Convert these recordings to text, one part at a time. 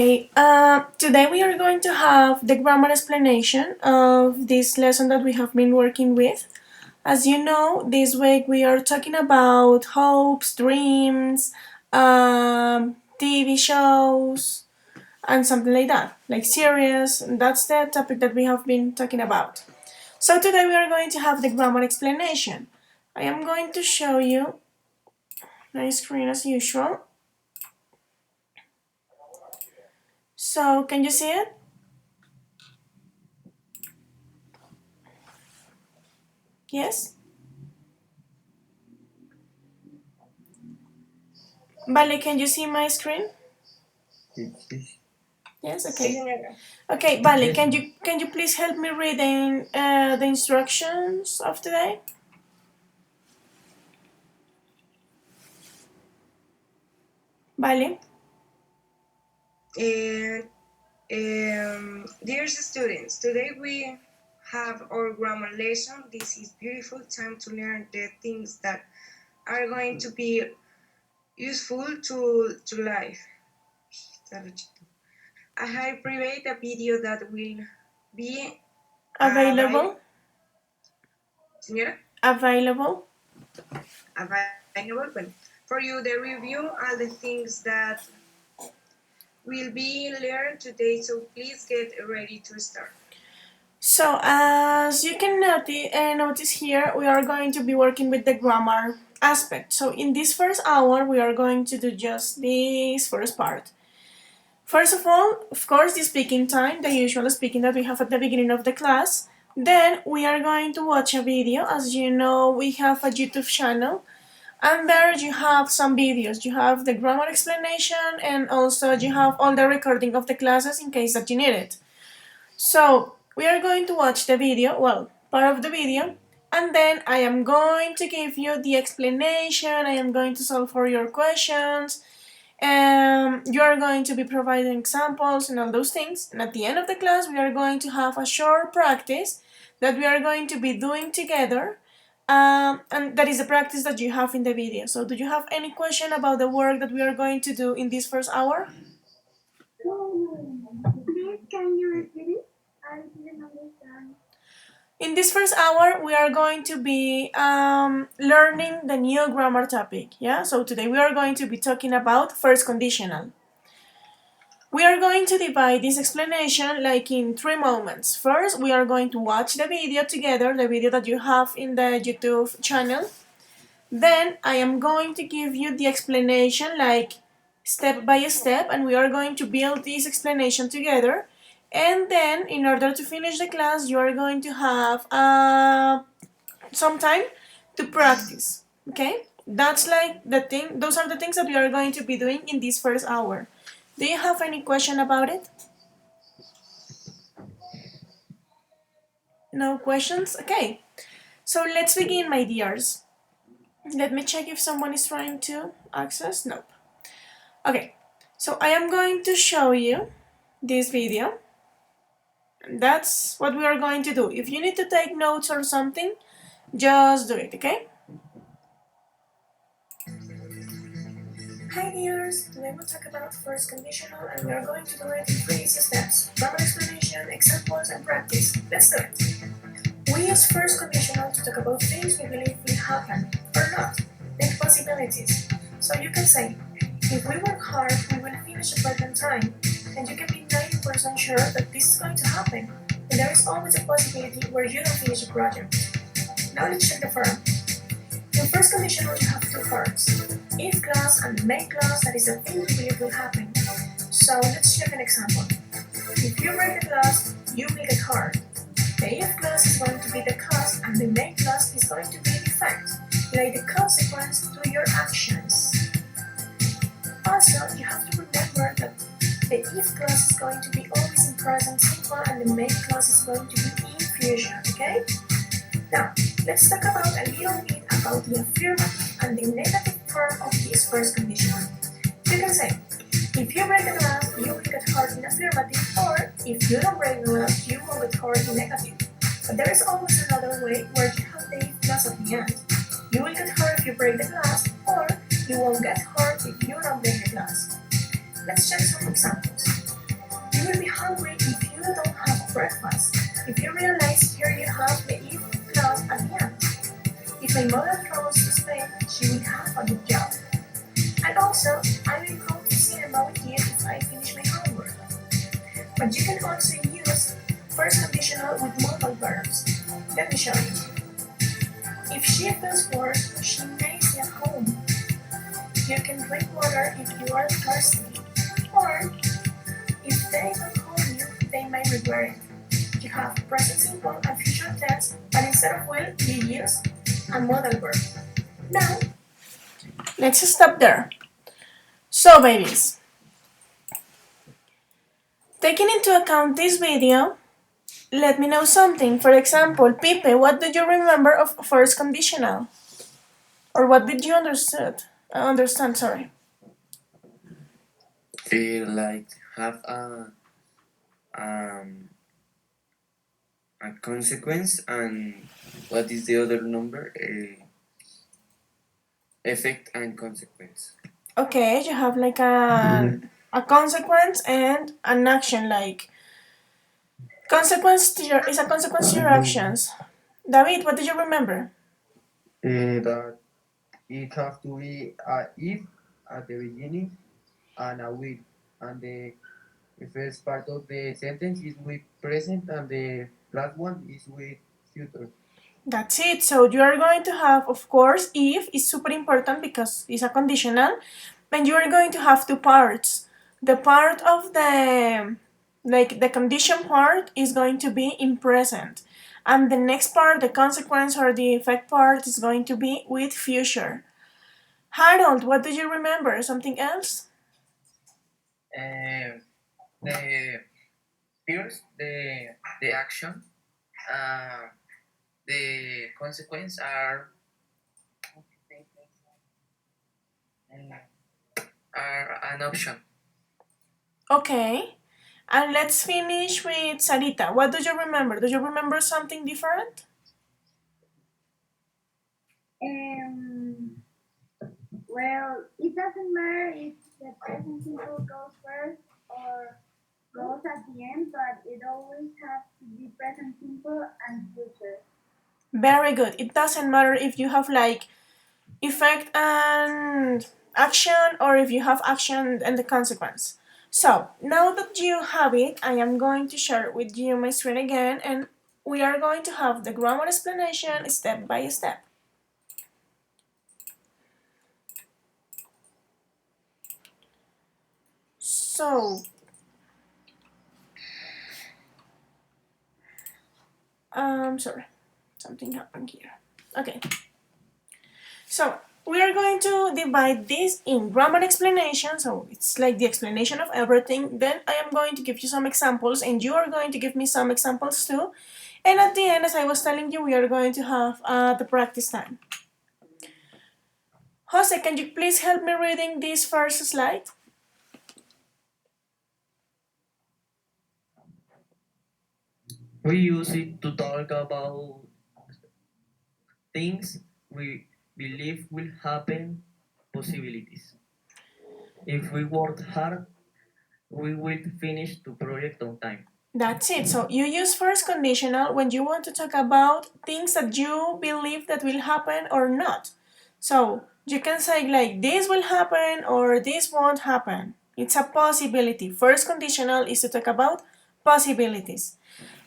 Today we are going to have the grammar explanation of this lesson that we have been working with. As you know, this week we are talking about hopes, dreams, TV shows, and something like that, like series. And that's the topic that we have been talking about. So today we are going to have the grammar explanation. I am going to show you my screen as usual. So can you see it? Yes? Vale, can you see my screen? Yes, okay. Okay, Vale, can you please help me reading the instructions of today? Vale. Dear students, today we have our grammar lesson. This is beautiful time to learn the things that are going to be useful to life. I have prepared a video that will be Available. Señora? Available. Available for you the review all the things that will be learned today, so please get ready to start. So as you can notice here, we are going to be working with the grammar aspect. So in this first hour, we are going to do just this first part. First of all, of course, the speaking time, the usual speaking that we have at the beginning of the class. Then we are going to watch a video. As you know, we have a YouTube channel, and there you have some videos. You have the grammar explanation, and also you have all the recording of the classes in case that you need it. So we are going to watch the video, well, part of the video, and then I am going to give you the explanation. I am going to solve for your questions. You are going to be providing examples and all those things. And at the end of the class, we are going to have a short practice that we are going to be doing together. And that is the practice that you have in the video. So do you have any question about the work that we are going to do in this first hour? Please, can you repeat it? I didn't understand. In this first hour, we are going to be learning the new grammar topic. Yeah. So today we are going to be talking about first conditional. We are going to divide this explanation like in 3 moments. First, we are going to watch the video together, the video that you have in the YouTube channel. Then I am going to give you the explanation like step by step, and we are going to build this explanation together. And then in order to finish the class, you are going to have some time to practice. Okay? That's like the thing, those are the things that we are going to be doing in this first hour. Do you have any question about it? No questions? Okay. So let's begin, my dears. Let me check if someone is trying to access. Nope. Okay. So I am going to show you this video. That's what we are going to do. If you need to take notes or something, just do it, okay? Hi dears! Today we'll talk about first conditional, and we are going to do it in 3 easy steps. Grammar explanation, examples, and practice. Let's do it! We use first conditional to talk about things we believe will happen or not, like possibilities. So you can say, if we work hard, we will finish a part on time, and you can be 90% sure that this is going to happen, and there is always a possibility where you don't finish a project. Now let's check the form. In first conditional, you have 2 parts, if clause and the main clause, that is the thing you believe will happen. So let's check an example. If you break the clause, you will get hurt. The if clause is going to be the cause, and the main clause is going to be the effect, like the consequence to your actions. Also, you have to remember that the if clause is going to be always in present simple, and the main clause is going to be in future, okay? Now, let's talk about a little bit about the affirmative and the negative form of this first conditional. You can say, if you break the glass, you will get hurt in affirmative, or if you don't break the glass, you will get hurt in negative. But there is always another way where you have the if clause at the end. You will get hurt if you break the glass, or you won't get hurt if you don't break the glass. Let's check some examples. my mother travels to Spain, she will have a good job. And also, I will go to cinema with you if I finish my homework. But you can also use first conditional with modal verbs. Let me show you. If she feels bored, she may stay at home. You can drink water if you are thirsty. Or, if they don't call you, they may regret it. You have present simple and future tense, but instead of will, you use a modal verb. Now, let's stop there. So, babies, taking into account this video, let me know something. For example, Pipe, what do you remember of first conditional? Or what did you understand, sorry. Like have um a consequence, and what is the other number? Effect and consequence. Okay, you have like a consequence and an action, like consequence to your, is a consequence to your actions. David, what do you remember? That it have to be a if at the beginning and a will, and the first part of the sentence is with present and the last one is with future. That's it. So you are going to have, of course, if is super important because it's a conditional, and you are going to have two parts. The part of the, like the condition part is going to be in present, and the next part, the consequence or the effect part, is going to be with future. Harold, what do you remember? Something else? The first the action, the consequence are an option. Okay. And let's finish with Sarita. What do you remember? Do you remember something different? Um, well, it doesn't matter if the present simple goes first or goes at the end, but it always has to be present simple and future. Very good. It doesn't matter if you have like effect and action or if you have action and the consequence. So now that you have it, I am going to share with you my screen again, and we are going to have the grammar explanation step by step. So, sorry, something happened here. Okay. So we are going to divide this in grammar explanation, so it's like the explanation of everything. Then I am going to give you some examples, and you are going to give me some examples too. And at the end, as I was telling you, we are going to have the practice time. Jose, can you please help me reading this first slide? We use it to talk about things we believe will happen, possibilities. If we work hard, we will finish the project on time. That's it. So you use first conditional when you want to talk about things that you believe that will happen or not. So you can say like this will happen or this won't happen. It's a possibility. First conditional is to talk about possibilities.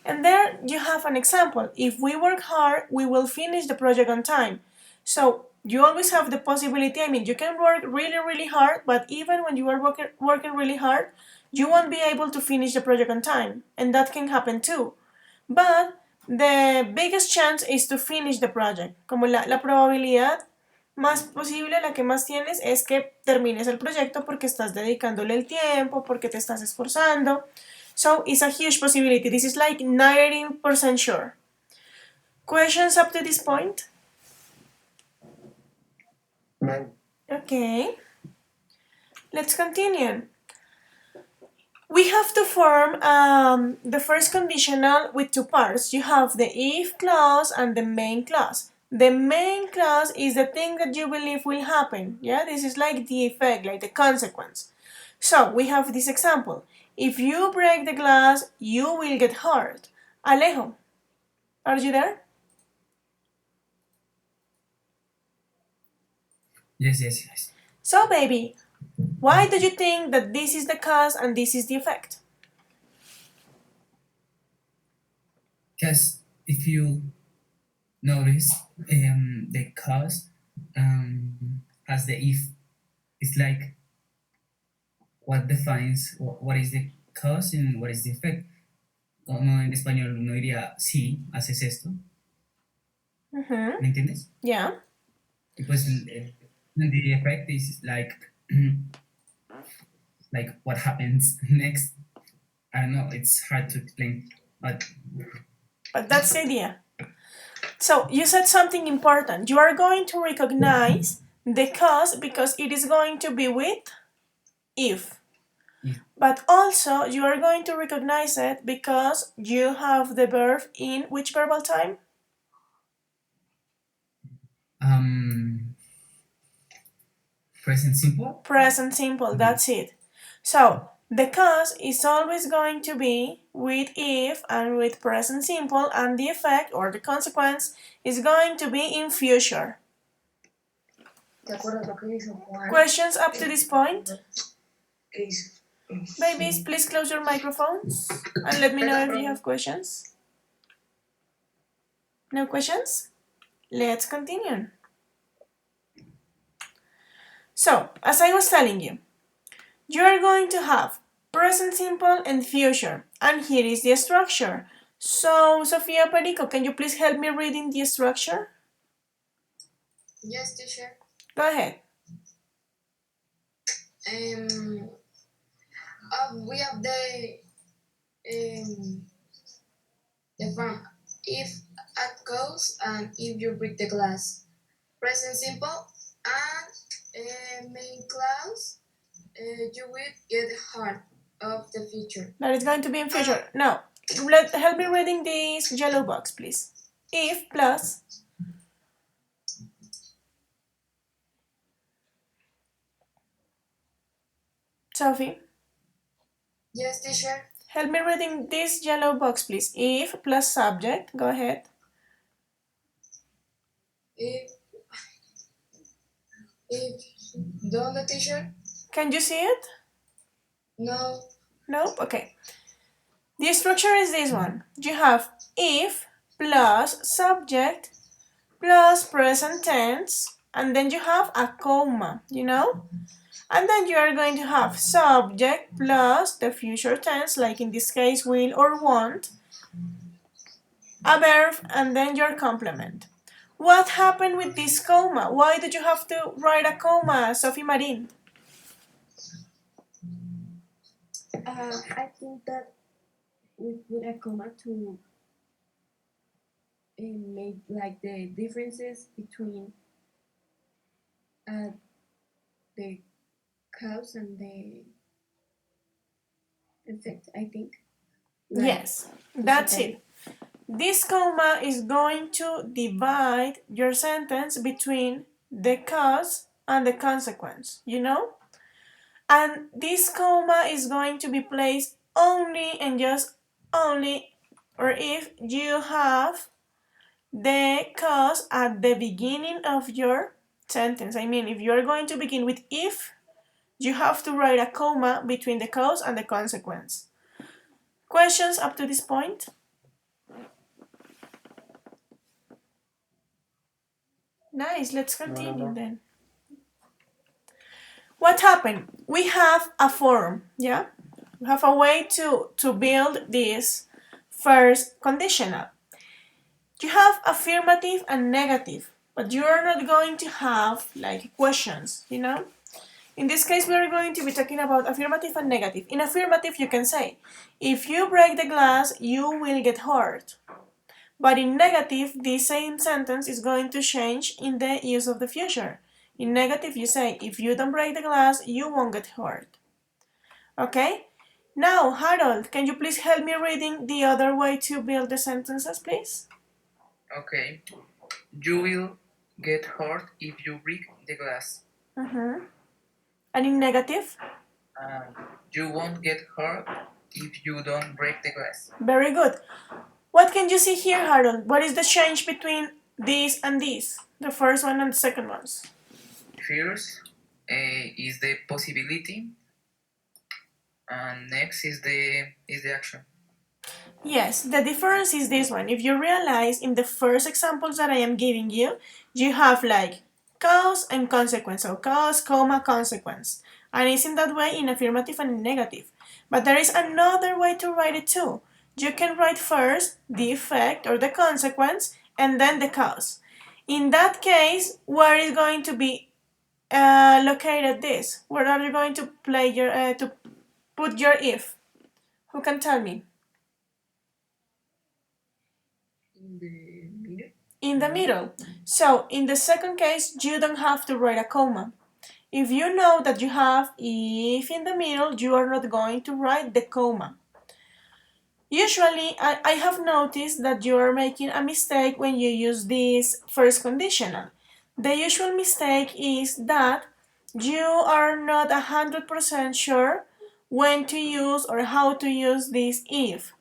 And there you have an example. If we work hard, we will finish the project on time. So you always have the possibility. I mean, you can work really, really hard, but even when you are working really hard, you won't be able to finish the project on time. And that can happen too. But the biggest chance is to finish the project. Como la probabilidad más posible, la que más tienes, es que termines el proyecto porque estás dedicándole el tiempo, porque te estás esforzando. So it's a huge possibility. This is like 90% sure. Questions up to this point? No. Okay. Let's continue. We have to form the first conditional with two parts. You have the if clause and the main clause. The main clause is the thing that you believe will happen. Yeah, this is like the effect, like the consequence. So we have this example. If you break the glass, you will get hurt. Alejo, are you there? Yes. So, baby, why do you think that this is the cause and this is the effect? Because if you notice, the cause as the if, it's like what defines what is the cause and what is the effect. Como en español uno diría, si haces esto, ¿me entiendes? Yeah. Y pues the effect is like like what happens next. I don't know, it's hard to explain, but that's the idea. So you said something important. You are going to recognize the cause because it is going to be with if. if. But also you are going to recognize it because you have the verb in which verbal time? Present simple. Present simple, that's it. So the cause is always going to be with if and with present simple, and the effect or the consequence is going to be in future. Questions up to this point? Babies, please close your microphones and let me know if you have questions. No questions? Let's continue. So, as I was telling you, you are going to have present simple and future, and here is the structure. So, Sofia Perico, can you please help me reading the structure? Yes, teacher. Go ahead. We have the form if at goes and if you break the glass. Present simple and main clause. You will get hard of the future. That is going to be in future. No. Help me reading this yellow box, please. If plus Sophie. Yes, teacher. Help me reading this yellow box, please. If plus subject. Go ahead. If done the teacher? Can you see it? No. Nope. Okay. The structure is this one. You have if plus subject plus present tense, and then you have a comma, you know? And then you are going to have subject plus the future tense, like in this case will or want, a verb, and then your complement. What happened with this comma? Why did you have to write a comma, Sophie Marin? I think that we put a comma to make like the differences between the cause and the effect, I think. Like, yes, that's it. This comma is going to divide your sentence between the cause and the consequence, you know? And this comma is going to be placed only and just only, or if you have the cause at the beginning of your sentence. I mean, if you are going to begin with if, you have to write a comma between the cause and the consequence. Questions up to this point? Nice, let's continue then. What happened? We have a form, yeah? We have a way to build this first conditional. You have affirmative and negative, but you are not going to have like questions, you know? In this case, we are going to be talking about affirmative and negative. In affirmative, you can say, if you break the glass, you will get hurt. But in negative, the same sentence is going to change in the use of the future. In negative, you say, if you don't break the glass, you won't get hurt. Okay? Now, Harold, can you please help me reading the other way to build the sentences, please? Okay. You will get hurt if you break the glass. And in negative? You won't get hurt if you don't break the glass. Very good. What can you see here, Harold? What is the change between this and this? The first one and the second ones? first is the possibility, and next is the action. Yes, the difference is this one. If you realize in the first examples that I am giving you, you have like cause and consequence, so cause, comma, consequence. And it's in that way in affirmative and in negative. But there is another way to write it too. You can write first the effect or the consequence and then the cause. In that case, where is going to be located this? Where are you going to play your to put your if? Who can tell me? In the middle. In the middle. So in the second case, you don't have to write a comma. If you know that you have if in the middle, you are not going to write the comma. Usually, I have noticed that you are making a mistake when you use this first conditional. The usual mistake is that you are not 100% sure when to use or how to use this if.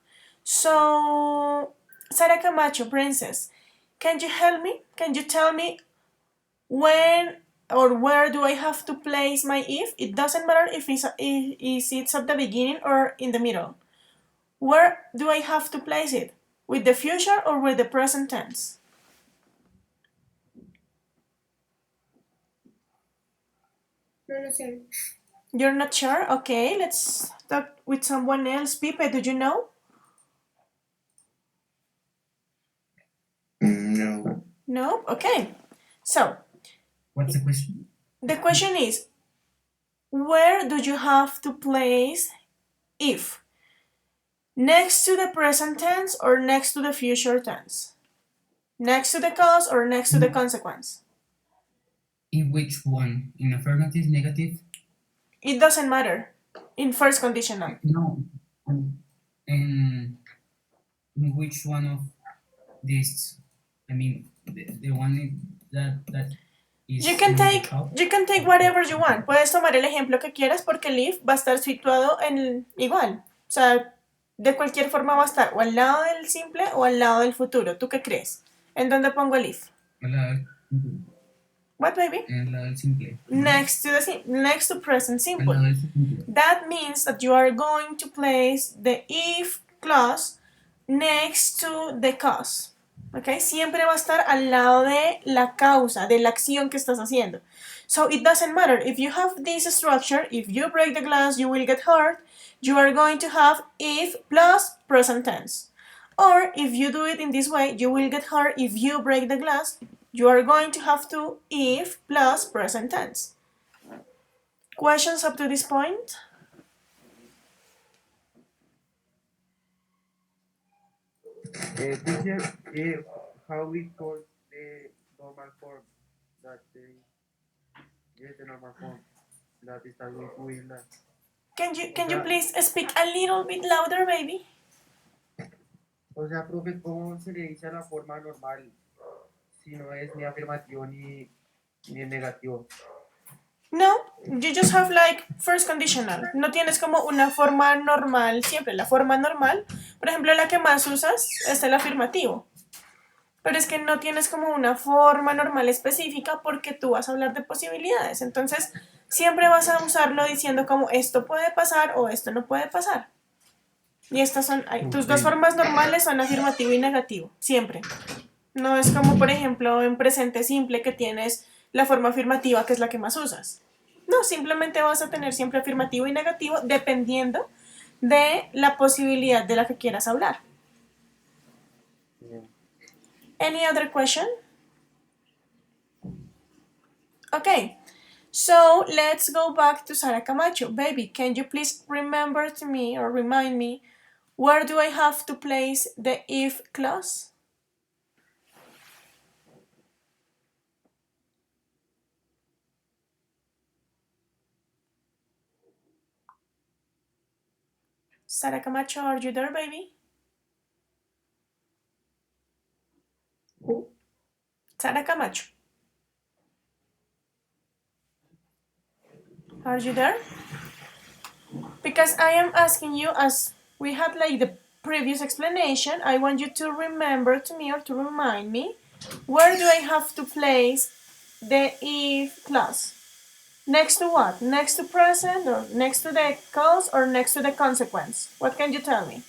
So, Sara Camacho, princess, can you help me? Can you tell me when or where do I have to place my if? It doesn't matter if it's at the beginning or in the middle. Where do I have to place it? With the future or with the present tense? No sé. You're not sure? Okay, let's talk with someone else. Pipe, do you know? No. No? Okay. So, What's the question? the question is, where do you have to place if? Next to the present tense or next to the future tense? Next to the cause or next to the consequence? In which one? In affirmative, negative? It doesn't matter. In first conditional. No. In which one of these? I mean, the one that is You can in the take top? you can take whatever you want. Puedes tomar el ejemplo que quieras porque el if va a estar situado en igual. O sea, de cualquier forma va a estar o al lado del simple o al lado del futuro. ¿Tú qué crees? ¿En dónde pongo el if? What, baby? En la del simple. Next to present En la simple. del simple. That means that you are going to place the if clause next to the cause. Okay? Siempre va a estar al lado de la causa, de la acción que estás haciendo. So it doesn't matter. If you have this structure, if you break the glass, you will get hurt. You are going to have if plus present tense. Or if you do it in this way, you will get hurt if you break the glass. You are going to have to if plus present tense. Questions up to this point? Teacher, how we call the normal form that the normal form that start with will. Can you please speak a little bit louder, baby? O sea, profe, ¿cómo se le dice a la forma normal si no es ni afirmativo ni negativo? No, you just have like first conditional. No tienes como una forma normal siempre. La forma normal, por ejemplo, la que más usas es el afirmativo. Pero es que no tienes como una forma normal específica porque tú vas a hablar de posibilidades. Entonces, siempre vas a usarlo diciendo como esto puede pasar o esto no puede pasar. Y estas son, tus dos formas normales son afirmativo y negativo, siempre. No es como, por ejemplo, en presente simple que tienes la forma afirmativa que es la que más usas. No, simplemente vas a tener siempre afirmativo y negativo dependiendo de la posibilidad de la que quieras hablar. Any other question? Okay, so let's go back to Sara Camacho. Baby, can you please remember to me or remind me where do I have to place the if clause? Sara Camacho, are you there, baby? Who? Sara Camacho. Are you there? Because I am asking you, as we had like the previous explanation, I want you to remember to me or to remind me, where do I have to place the if clause? Next to what? Next to present, or next to the cause, or next to the consequence? What can you tell me?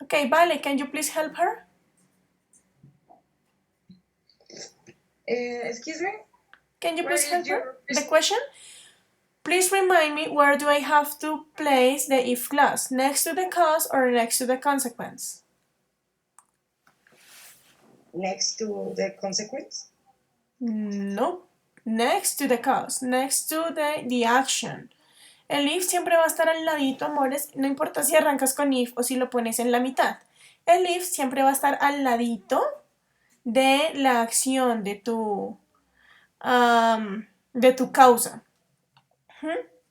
Okay, Vale, can you please help her? Excuse me? Can you What please is help her? your The question? Please remind me, where do I have to place the if clause? Next to the cause or next to the consequence? next to the consequence? Nope. Next to the cause, next to the action. El if siempre va a estar al ladito, amores, no importa si arrancas con if o si lo pones en la mitad. El if siempre va a estar al ladito de la acción, de tu causa,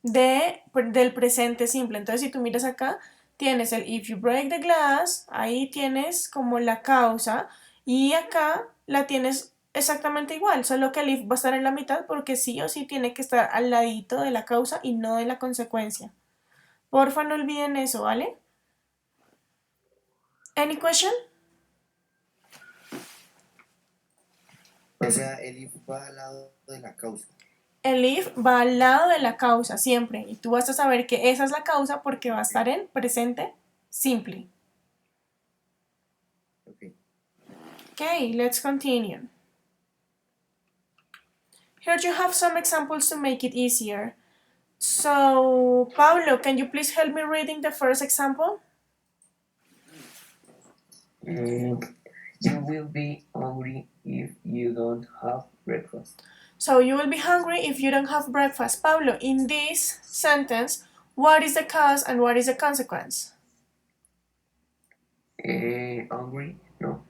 del presente simple. Entonces, si tú miras acá, tienes el if you break the glass, ahí tienes como la causa, y acá la tienes exactamente igual, solo que el if va a estar en la mitad porque sí o sí tiene que estar al ladito de la causa y no de la consecuencia. Porfa, no olviden eso, ¿vale? Any question? O sea, el if va al lado de la causa. El if va al lado de la causa siempre, y tú vas a saber que esa es la causa porque va a estar en presente simple. Okay. Okay, let's continue. Here you have some examples to make it easier. So, Pablo, can you please help me reading the first example? You will be hungry if you don't have breakfast. So, you will be hungry if you don't have breakfast. Pablo, in this sentence, what is the cause and what is the consequence? Hungry? No.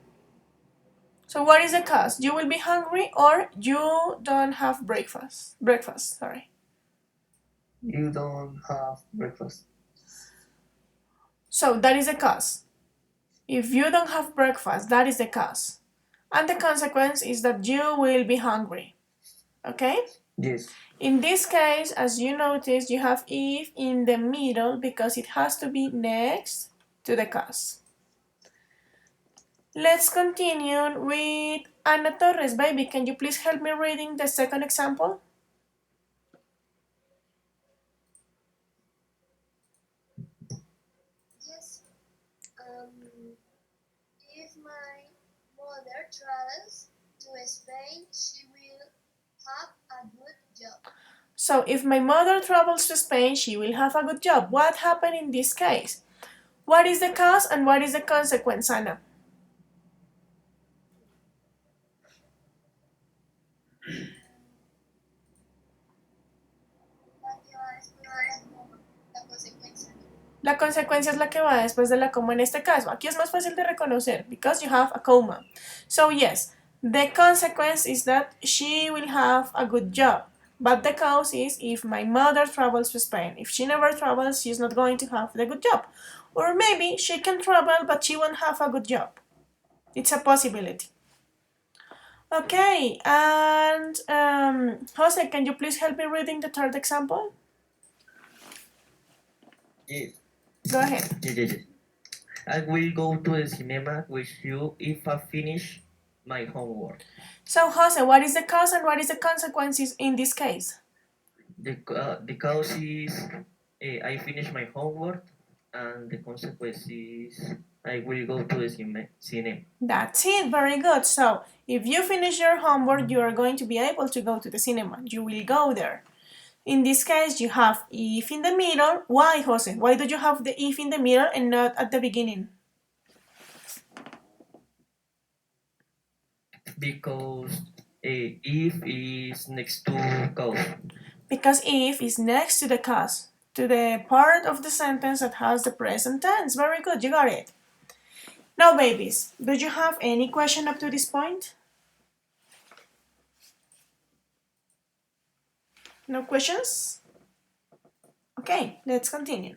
So, what is the cause? You will be hungry or you don't have breakfast. Breakfast, sorry. You don't have breakfast. So, that is the cause. If you don't have breakfast, that is the cause. And the consequence is that you will be hungry. Okay? Yes. In this case, as you notice, you have if in the middle because it has to be next to the cause. Let's continue with Ana Torres. Baby, can you please help me reading the second example? Yes. If my mother travels to Spain, she will have a good job. So, if my mother travels to Spain, she will have a good job. What happened in this case? What is the cause and what is the consequence, Ana? La que va después de la coma, la consecuencia. La consecuencia es la que va después de la coma en este caso. Aquí es más fácil de reconocer because you have a comma. So yes, the consequence is that she will have a good job. But the cause is if my mother travels to Spain. If she never travels, she's not going to have the good job. Or maybe she can travel, but she won't have a good job. It's a possibility. Okay, and Jose, can you please help me reading the third example? Yes. Go ahead. Yes. I will go to the cinema with you if I finish my homework. So, Jose, what is the cause and what is the consequences in this case? The cause is I finish my homework, and the consequence is I will go to the cinema. That's it, very good. So, if you finish your homework, you are going to be able to go to the cinema. You will go there. In this case, you have if in the middle. Why, Jose? Why do you have the if in the middle and not at the beginning? Because if is next to cause. Because if is next to the cause, to the part of the sentence that has the present tense. Very good, you got it. Now, babies, do you have any question up to this point? No questions? Okay, let's continue.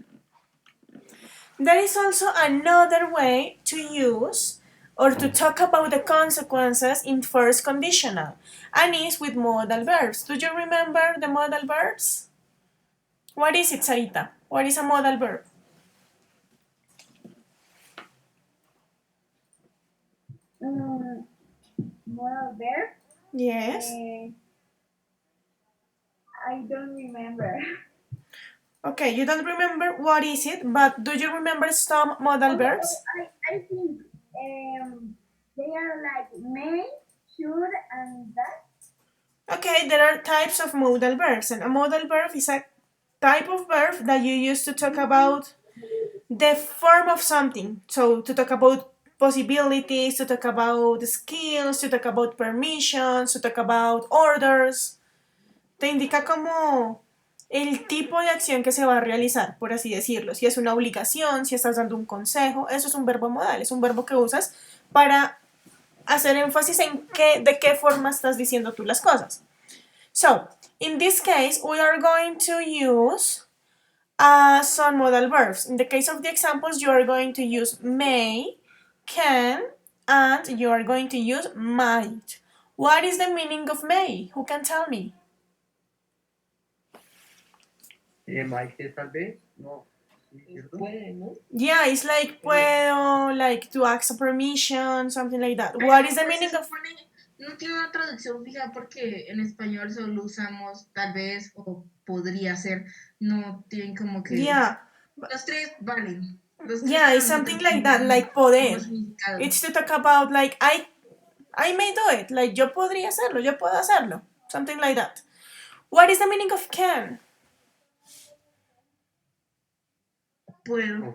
There is also another way to use or to talk about the consequences in first conditional, and is with modal verbs. Do you remember the modal verbs? What is it, Sarita? What is a modal verb? um, moral verb. Yes. I don't remember. Okay, you don't remember what is it, but do you remember some modal verbs? I think they are like may, should, and that. Okay, there are types of modal verbs, and a modal verb is a type of verb that you use to talk about the form of something. So, to talk about possibilities, to talk about skills, to talk about permissions, to talk about orders. Te indica como el tipo de acción que se va a realizar, por así decirlo. Si es una obligación, si estás dando un consejo, eso es un verbo modal, es un verbo que usas para hacer énfasis en de qué forma estás diciendo tú las cosas. So, in this case, we are going to use some modal verbs. In the case of the examples, you are going to use may, can, and you are going to use might. What is the meaning of may? Who can tell me? Maite, tal vez, no. Sí, ¿cierto? Puede, ¿no? Yeah, it's like puedo, like to ask a permission, something like that. What is the meaning of? No tiene una traducción fija porque en español solo usamos tal vez o podría ser. No tienen como que. Yeah. Los tres valen. Los tres Yeah, it's something like that, like poder. It's to talk about like I may do it, like yo podría hacerlo, yo puedo hacerlo, something like that. What is the meaning of can? Puedo.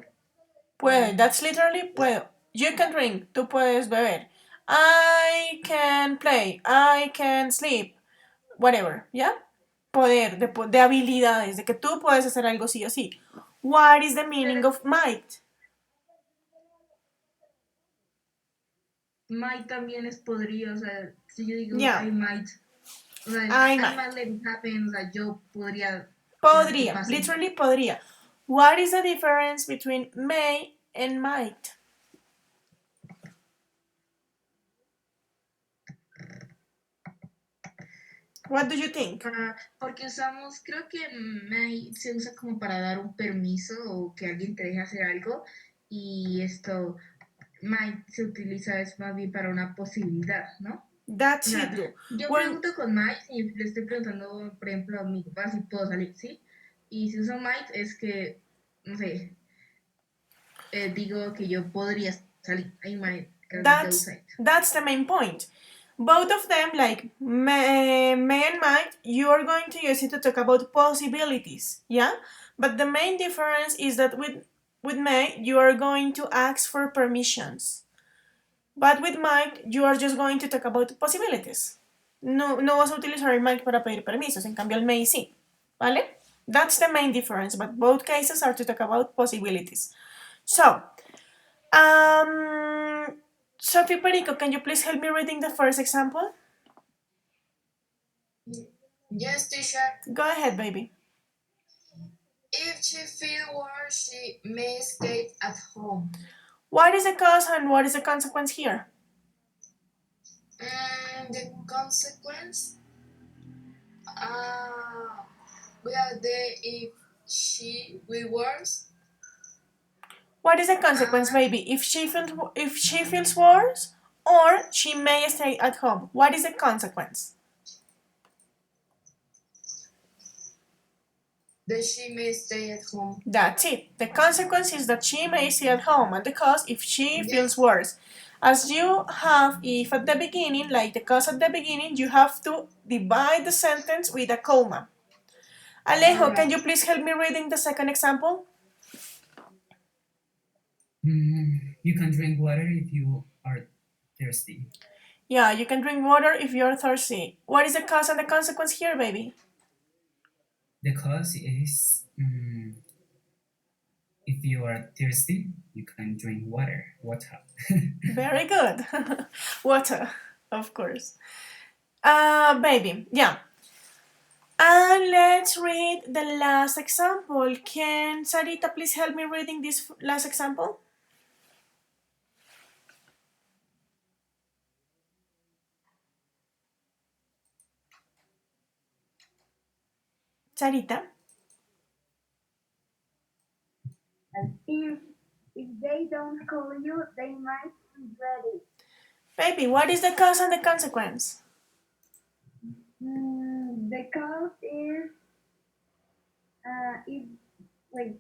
Puedo, that's literally puedo. You can drink, tú puedes beber. I can play, I can sleep, whatever, ¿ya? Poder, de habilidades, de que tú puedes hacer algo sí o sí. What is the meaning of might? Might también es podría, o sea, si yo digo Yeah. I might, o sea, I I might. might let it happen, o sea, yo podría. Podría, literally podría. What is the difference between may and might? What do you think? Porque usamos, creo que may se usa como para dar un permiso o que alguien te deje hacer algo y esto might se utiliza es más bien para una posibilidad, ¿no? That's O sea, it. yo pregunto con might y le estoy preguntando, por ejemplo, a mi papá si puedo salir, ¿sí? Y si uso might es que, no sé, digo que yo podría salir. I might go outside. That's the main point. Both of them, like may and might, you are going to use it to talk about possibilities, yeah? But the main difference is that with may, you are going to ask for permissions. But with might, you are just going to talk about possibilities. No vas a utilizar el might para pedir permisos, en cambio el may sí, ¿vale? That's the main difference, but both cases are to talk about possibilities. So, Sophie Perico, can you please help me reading the first example? Yes, teacher. Go ahead, baby. If she feels worse, she may stay at home. What is the cause and what is the consequence here? The consequence will be if she will worse. What is the consequence, baby? If she feels worse, or she may stay at home. What is the consequence? That she may stay at home. That's it. The consequence is that she may stay at home, and the cause if she feels worse. As you have if at the beginning, like the cause at the beginning, you have to divide the sentence with a comma. Alejo, can you please help me reading the second example? You can drink water if you are thirsty. Yeah, you can drink water if you're thirsty. What is the cause and the consequence here, baby? The cause is if you are thirsty, you can drink water. Water. Very good. Water, of course. Baby, yeah. And let's read the last example. Can Sarita please help me reading this last example? Sarita? And if they don't call you, they might regret it. Baby, what is the cause and the consequence? The cause is it wait.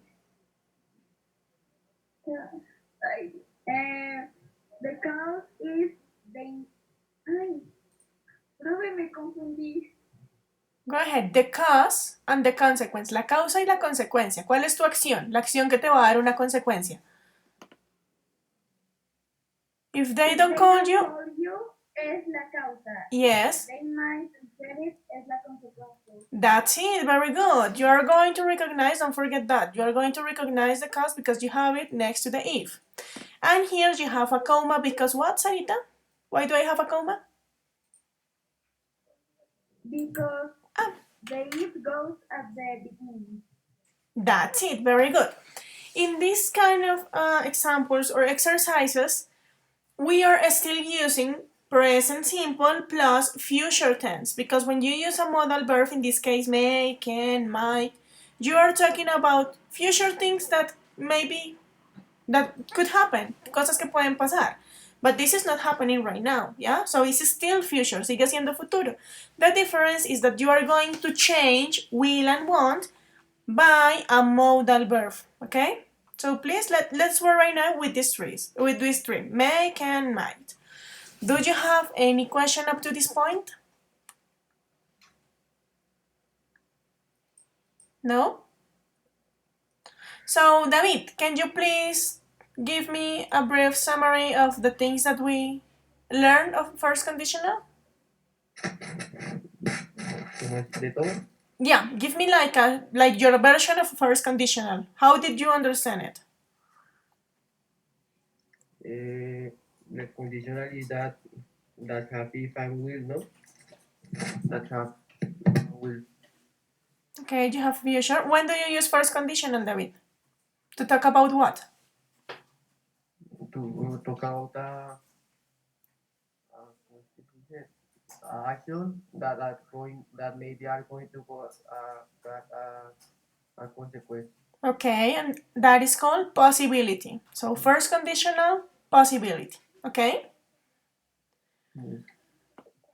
The cause is the ay, profe, me confundí. Go ahead. The cause and the consequence. La causa y la consecuencia. ¿Cuál es tu acción? La acción que te va a dar una consecuencia. If they don't call you, es la causa. yes. They might get it es la consecuencia. That's it. Very good. You are going to recognize, don't forget that. You are going to recognize the cause because you have it next to the if. And here you have a comma because what, Sarita? Why do I have a comma? Because the if goes at the beginning. That's it. Very good. In these kind of examples or exercises, we are still using present simple plus future tense because when you use a modal verb, in this case may, can, might, you are talking about future things that maybe that could happen, cosas que pueden pasar. But this is not happening right now, yeah? So it's still future, sigue siendo futuro. The difference is that you are going to change will and want by a modal verb, okay? So please let's work right now with these three, may, can, might. Do you have any question up to this point? No? So David, can you please give me a brief summary of the things that we learned of first conditional? ¿De todo? Yeah, give me like your version of first conditional. How did you understand it? The conditional is that have if and will, no? That have will. Okay, you have future. When do you use first conditional, David? To talk about what? To talk about action that maybe are going to cause a consequence. Okay, and that is called possibility. So first conditional, possibility. Okay? Yes.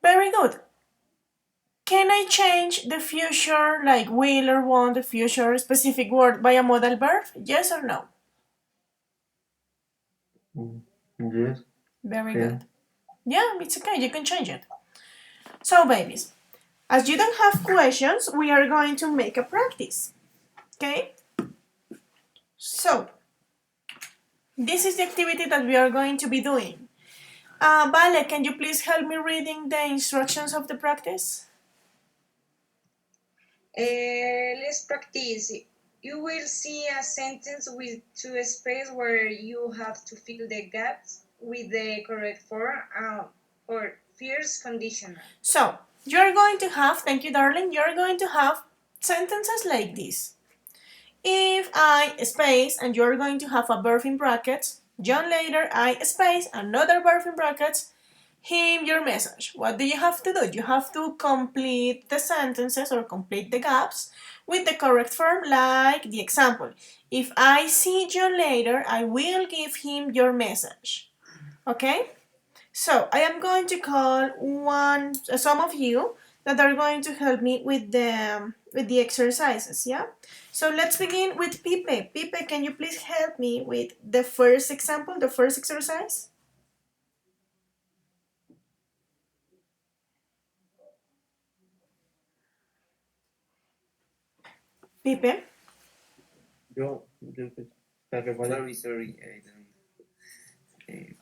Very good. Can I change the future, like will or want, the future specific word by a modal verb? Yes or no? Yes. Very good. Yeah, it's okay, you can change it. So, babies, as you don't have questions, we are going to make a practice. Okay? So, this is the activity that we are going to be doing. Vale, can you please help me reading the instructions of the practice? Let's practice. You will see a sentence with two spaces where you have to fill the gaps with the correct form or first conditional. So, you're going to have, thank you darling, you're going to have sentences like this. If I space, and you're going to have a verb in brackets, John later, I space, another verb in brackets, him your message. What do you have to do? You have to complete the sentences or complete the gaps with the correct form, like the example. If I see John later, I will give him your message. Okay? So I am going to call some of you that are going to help me with the exercises, yeah? So let's begin with Pipe. Pipe, can you please help me with the first example, the first exercise? Pipe? Sorry, I don't.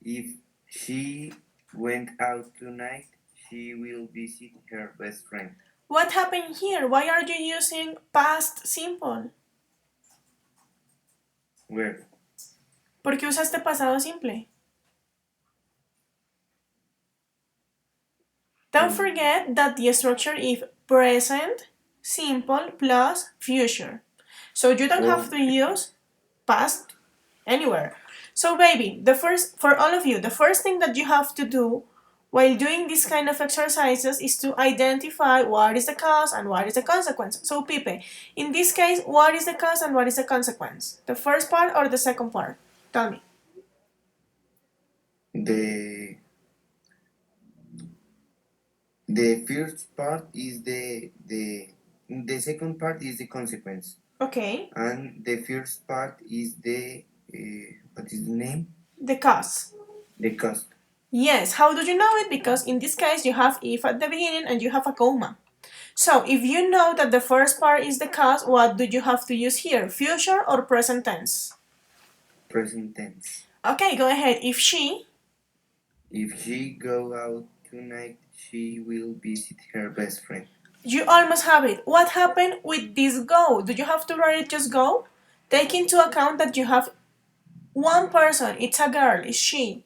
If she went out tonight, she will visit her best friend. What happened here? Why are you using past simple? Where? ¿Por qué usaste pasado simple? Don't forget that the structure is present, simple, plus future. So you don't have to use past anywhere. So baby, for all of you, the first thing that you have to do while doing this kind of exercises is to identify what is the cause and what is the consequence. So Pipe, in this case, what is the cause and what is the consequence? The first part or the second part? Tell me. The the first part is the second part is the consequence, Okay. and the first part is the what is the name? The cause. The cost. Yes, how do you know it? Because in this case you have if at the beginning and you have a comma. So if you know that the first part is the cause, what do you have to use here? Future or present tense? Present tense. Okay, go ahead. If she go out tonight, she will visit her best friend. You almost have it. What happened with this go? Do you have to write it just go? Take into account that you have one person. It's a girl. It's she.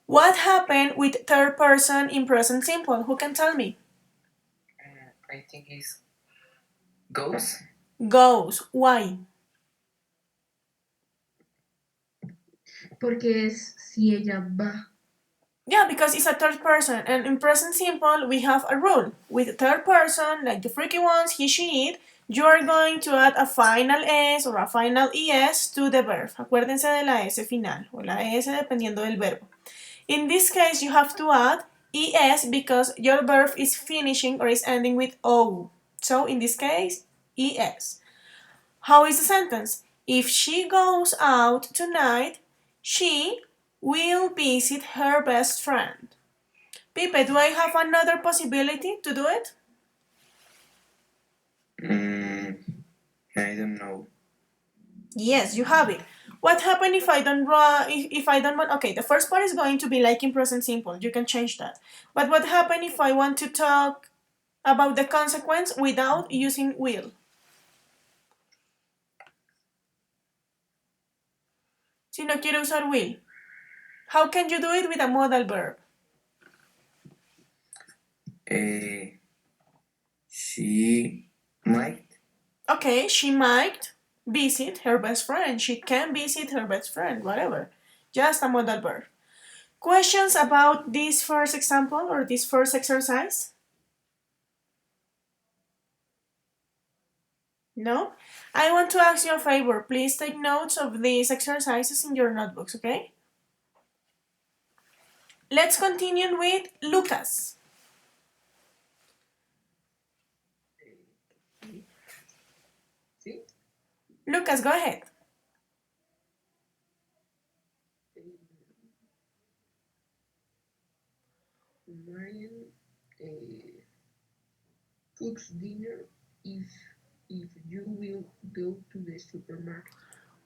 What happened with third person in present simple? Who can tell me? I think it's goes. Goes. Why? Porque es si ella va. Yeah, because it's a third person, and in present simple we have a rule. With third person, like the freaky ones, he, she, it, you are going to add a final s or a final es to the verb. Acuérdense de la s final o la s dependiendo del verbo. In this case, you have to add es because your verb is finishing or is ending with o. So in this case, es. How is the sentence? If she goes out tonight, she will visit her best friend. Pipe, do I have another possibility to do it? I don't know. Yes, you have it. What happens if I don't if I don't want? Okay, the first part is going to be like in present simple. You can change that. But what happens if I want to talk about the consequence without using will? Si no quiero usar will, how can you do it with a modal verb? She might. Okay, she might visit her best friend. She can visit her best friend, whatever. Just a modal verb. Questions about this first example or this first exercise? No? I want to ask you a favor. Please take notes of these exercises in your notebooks, okay? Let's continue with Lucas. ¿Sí? Lucas, go ahead. Marian cooks dinner if you will go to the supermarket.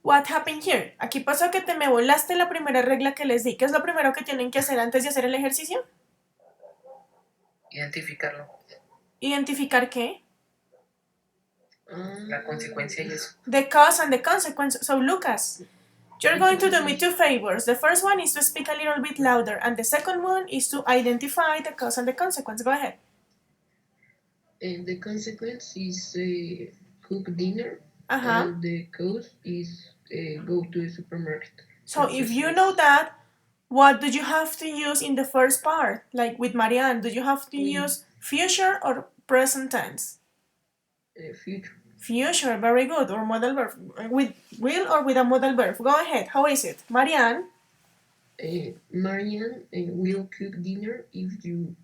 What happened here? Aquí pasó que te me volaste la primera regla que les di. ¿Qué es lo primero que tienen que hacer antes de hacer el ejercicio? Identificarlo. ¿Identificar qué? La consecuencia y eso. The cause and the consequence. So, Lucas, you're going to do me two favors. The first one is to speak a little bit louder, and the second one is to identify the cause and the consequence. Go ahead. And the consequence is cook dinner, Uh-huh. and the cause is go to the supermarket. So if you know that, what do you have to use in the first part? Like with Marianne, do you have to use future or present tense? Future. Future, very good. Or modal verb. With will or with a modal verb? Go ahead. How is it? Marianne? Marian will cook dinner if you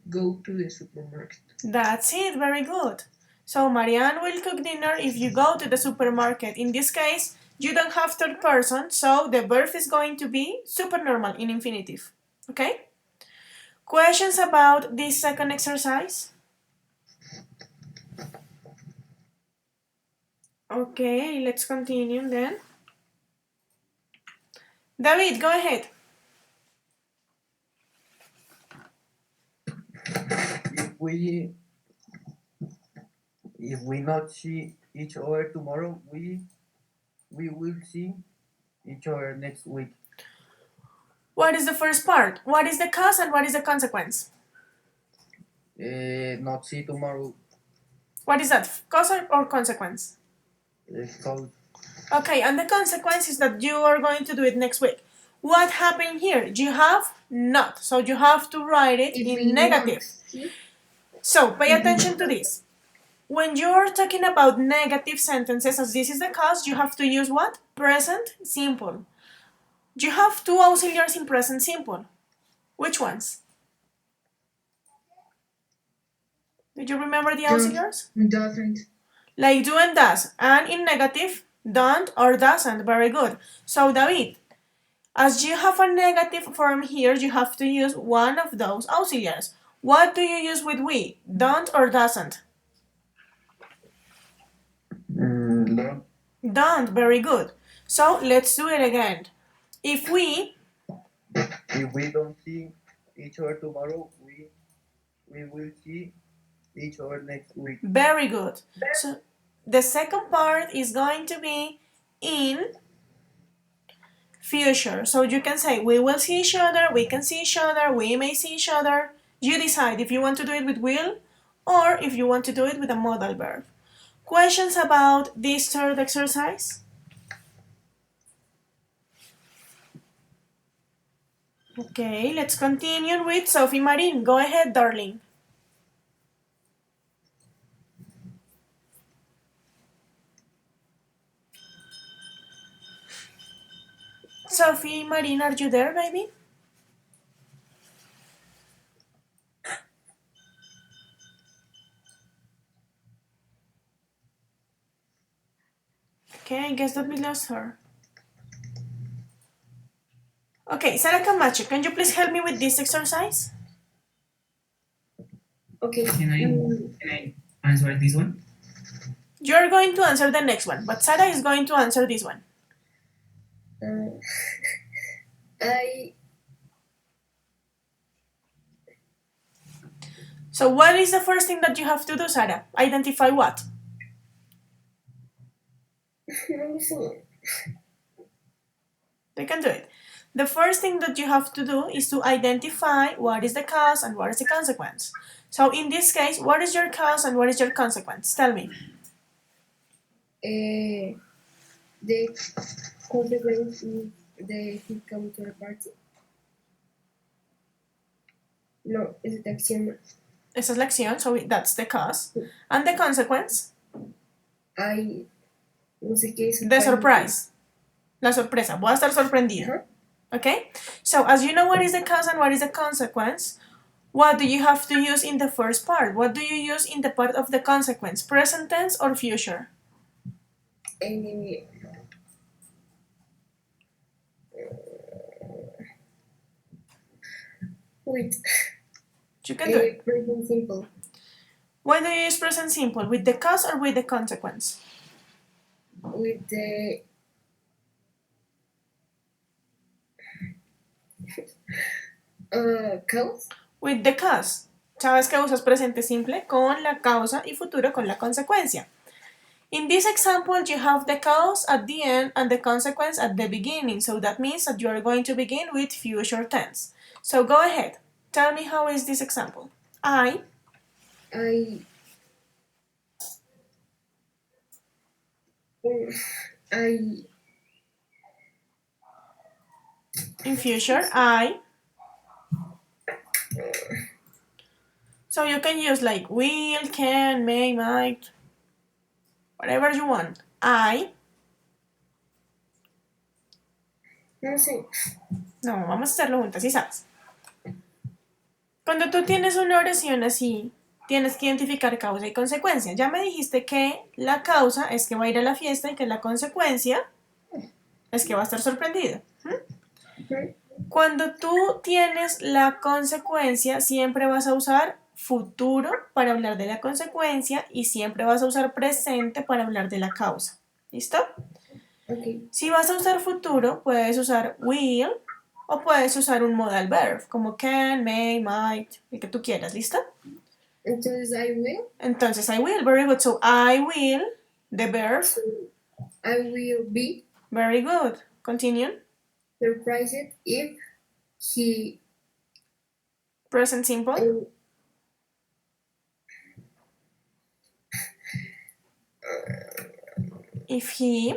go to the supermarket. That's it. Very good. So Marianne will cook dinner if you go to the supermarket. In this case, you don't have third person, so the verb is going to be supernormal in infinitive. Okay? Questions about this second exercise? Okay, let's continue then. David, go ahead. If we not see each other tomorrow, we will see each other next week. What is the first part? What is the cause and what is the consequence? Not see tomorrow. What is that? Cause or consequence? Cause. Okay, and the consequence is that you are going to do it next week. What happened here? You have not. So you have to write it in negative. So pay attention to this. When you're talking about negative sentences, as this is the cause, you have to use what? Present simple. You have two auxiliaries in present simple. Which ones? Do you remember the auxiliaries? Doesn't. Like do and does. And in negative, don't or doesn't. Very good. So David, as you have a negative form here, you have to use one of those auxiliaries. What do you use with we? Don't or doesn't? Don't. Don't. Very good. So let's do it again. If we don't see each other tomorrow, we will see each other next week. Very good. So the second part is going to be in future. So you can say we will see each other, we can see each other, we may see each other. You decide if you want to do it with will or if you want to do it with a modal verb. Questions about this third exercise? Okay, let's continue with Sophie Marin. Go ahead, darling. Sophie Marin, are you there, baby? Okay, I guess that we lost her. Okay, Sara Camacho, can you please help me with this exercise? Okay. Can I answer this one? You're going to answer the next one, but Sara is going to answer this one. So what is the first thing that you have to do, Sara? Identify what? You can do it. The first thing that you have to do is to identify what is the cause and what is the consequence. So in this case, what is your cause and what is your consequence? Tell me. The consequence is he come to the party. No, es la acción. Esa es la acción, so that's the cause. And the consequence? No sé qué es. The surprise. La sorpresa. Voy a estar sorprendida. Okay? So as you know what is the cause and what is the consequence, what do you have to use in the first part? What do you use in the part of the consequence? Present tense or future? Wait. You can do it. Present simple. Why do you use present simple? With the cause or with the consequence? With the cause. With the cause. Sabes que usas presente simple con la causa y futuro con la consecuencia. In this example, you have the cause at the end and the consequence at the beginning. So that means that you are going to begin with future tense. So go ahead. Tell me how is this example. In future, so you can use like will, can, may, might, whatever you want. No sé. No, vamos a hacerlo juntas, ¿sí sabes? Cuando tú tienes una oración así, tienes que identificar causa y consecuencia. Ya me dijiste que la causa es que va a ir a la fiesta y que la consecuencia es que va a estar sorprendido. Cuando tú tienes la consecuencia, siempre vas a usar futuro para hablar de la consecuencia y siempre vas a usar presente para hablar de la causa. ¿Listo? Okay. Si vas a usar futuro, puedes usar will o puedes usar un modal verb como can, may, might, el que tú quieras. ¿Listo? Entonces Entonces I will. Very good. So I will, the verb. So I will be. Very good. Continue. Surprised if he. Present simple. If he.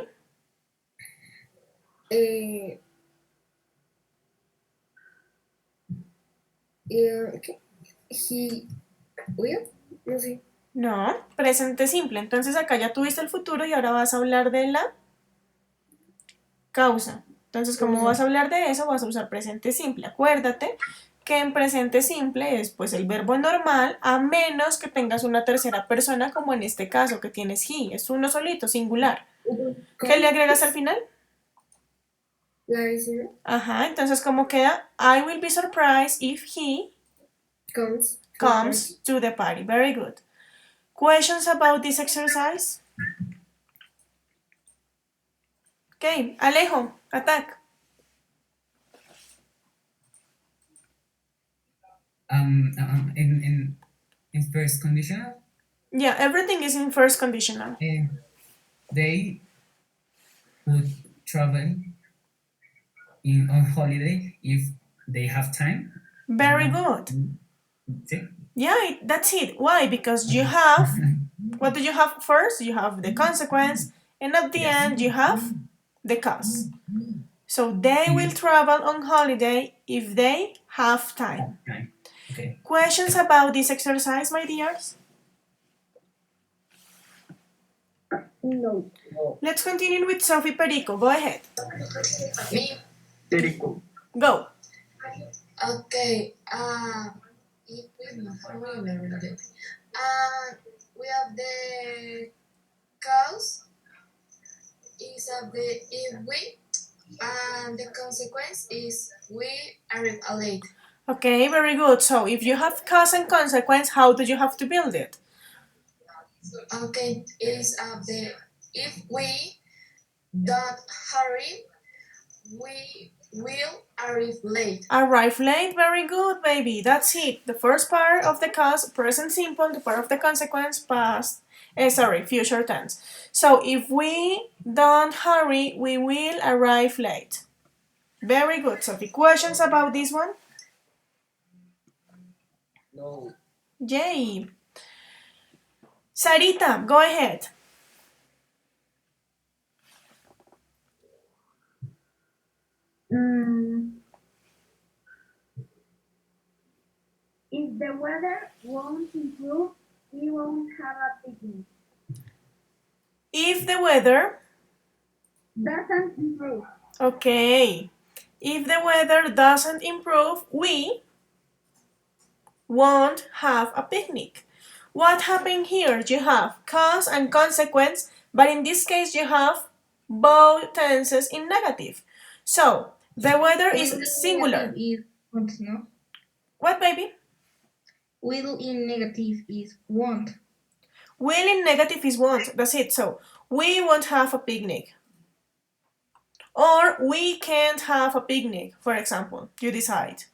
He will. No sé. No, presente simple. Entonces acá ya tuviste el futuro y ahora vas a hablar de la causa. Entonces, como vas a hablar de eso, vas a usar presente simple. Acuérdate que en presente simple es pues el verbo normal, a menos que tengas una tercera persona, como en este caso que tienes he, es uno solito, singular. ¿Qué le agregas al final? La vecina Ajá, entonces ¿cómo queda? I will be surprised if he comes to the party. Very good. Questions about this exercise? Okay, Alejo, attack. In first conditional, Yeah, everything is in first conditional. they would travel on holiday if they have time. Very good. See? Yeah, that's it. Why? Because you have, what do you have first? You have the consequence, and at the end you have the cause. So they will travel on holiday if they have time. Okay. Questions about this exercise, my dears? No. Let's continue with Sophie Perico. Go ahead. Me. Perico. Go. Okay. If we we have the cause is of the if we, and the consequence is we arrive late. Okay, very good. So if you have cause and consequence, how do you have to build it? Okay, is of the if we don't hurry, we will arrive late. Arrive late, very good, baby. That's it. The first part of the cause, present simple, the part of the consequence, past, future tense. So if we don't hurry, we will arrive late. Very good, Sophie. Questions about this one? No. Yay. Sarita, go ahead. If the weather won't improve, we won't have a picnic. If the weather, Doesn't improve. okay. If the weather doesn't improve, we won't have a picnic. What happened here? You have cause and consequence, but in this case you have both tenses in negative. So the weather is singular. Is want, no? What, baby? Will in negative is want. Will in negative is won't. That's it. So we won't have a picnic. Or we can't have a picnic, for example. You decide.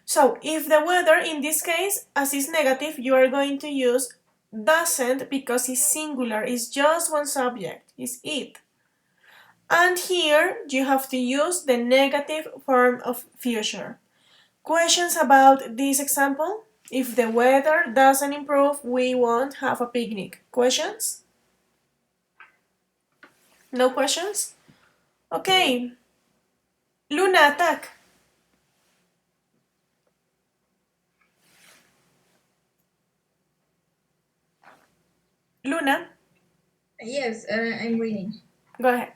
So if the weather in this case, as is negative, you are going to use doesn't because it's singular, it's just one subject, it's it. And here you have to use the negative form of future. Questions about this example? If the weather doesn't improve, we won't have a picnic. Questions? No questions? Okay. Luna, attack. Luna, Yes, I'm reading. go ahead.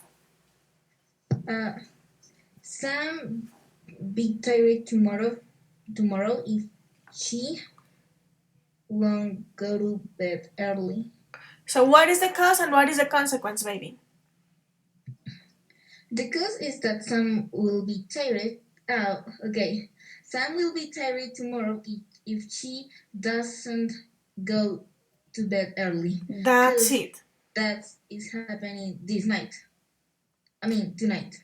Sam be tired tomorrow if she won't go to bed early. So what is the cause and what is the consequence, baby? The cause is that Sam will be tired. Okay. Sam will be tired tomorrow if she doesn't go to bed early. That's it. That is happening this night. Tonight.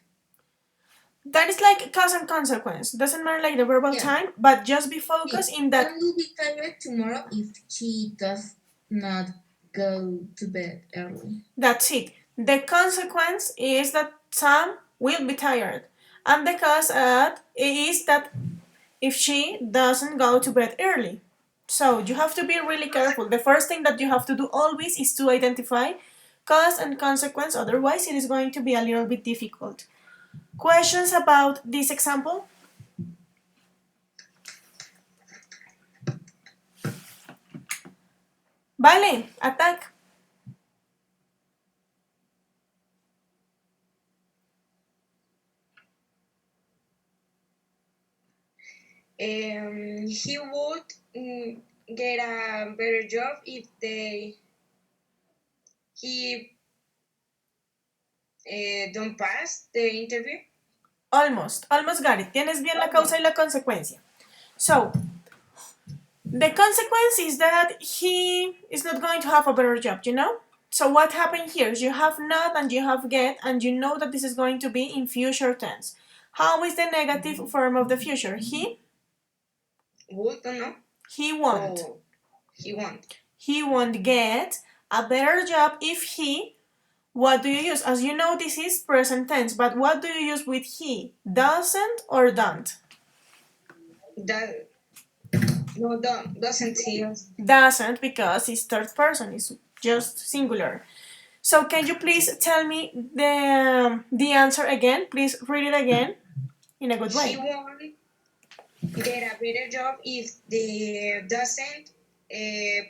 That is like cause and consequence. Doesn't matter like the verbal time, but just be focused in that. Sam will be tired tomorrow if she does not go to bed early. That's it. The consequence is that Sam will be tired. And the cause is that if she doesn't go to bed early. So you have to be really careful. The first thing that you have to do always is to identify cause and consequence, otherwise it is going to be a little bit difficult. Questions about this example? Vale, attack. he would get a better job if he don't pass the interview. Almost got it. Tienes bien la causa y la consecuencia. So, the consequence is that he is not going to have a better job, you know? So what happened here is you have not and you have get, and you know that this is going to be in future tense. How is the negative form of the future? He Would, don't know. He won't. Oh, he won't. He won't get a better job if he. What do you use? As you know, this is present tense, but what do you use with he? Doesn't or don't? That no, doesn't he? Doesn't, because it's third person, it's just singular. So can you please tell me the answer again? Please read it again in a good way. He won't get a better job if the doesn't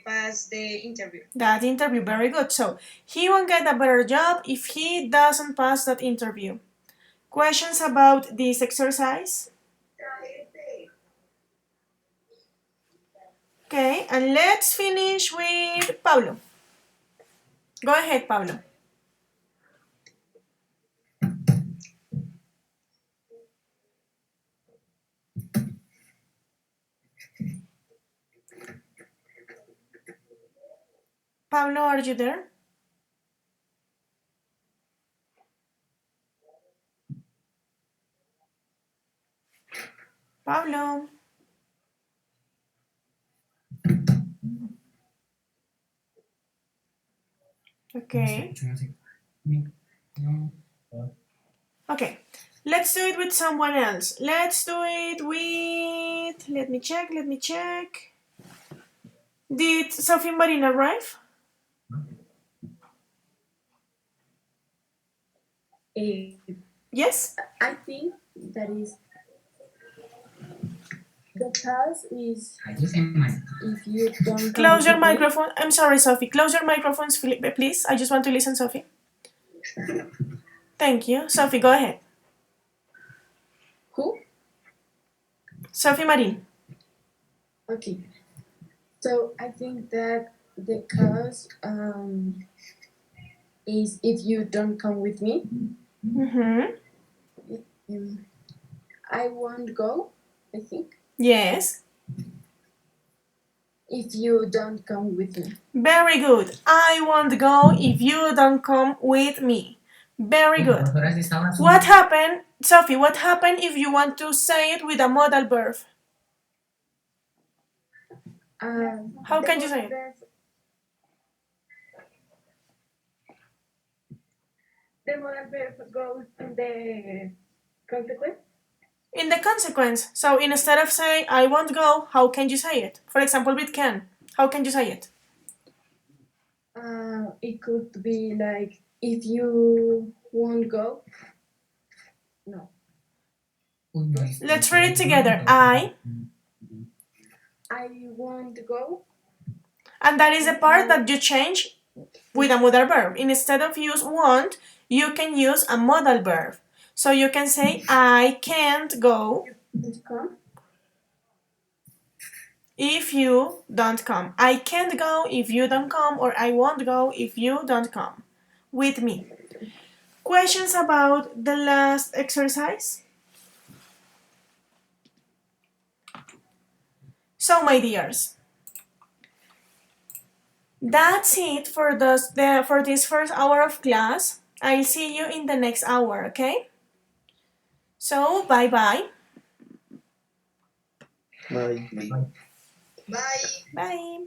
pass the interview. That interview, very good. So he won't get a better job if he doesn't pass that interview. Questions about this exercise? Okay, and let's finish with Pablo. Go ahead, Pablo. Pablo, are you there? Pablo. Okay. Okay, let's do it with someone else. Let's do it with... Let me check. Did Sophie Marin arrive? Yes? I think that is the cause is if you don't Close your microphone. I'm sorry, Sophie. Close your microphones, please. I just want to listen, Sophie. Thank you. Sophie, go ahead. Who? Sophie Marin. Okay. So I think that the cause is if you don't come with me. Mm-hmm. I won't go, I think. Yes. If you don't come with me. Very good. I won't go if you don't come with me. Very good. What happened, Sophie, what happened if you want to say it with a modal verb? How can you say it? The modal verb goes in the consequence. In the consequence. So instead of saying I won't go, how can you say it? For example, with can. How can you say it? It could be like if you won't go. No. Let's read it together. I won't go. And that is the part that you change with a modal verb. Instead of use want, you can use a modal verb. So you can say I can't go if you don't come. I can't go if you don't come, or I won't go if you don't come with me. Questions about the last exercise? So, my dears, that's it for this first hour of class. I'll see you in the next hour, okay? So, bye-bye. Bye. Bye. Bye.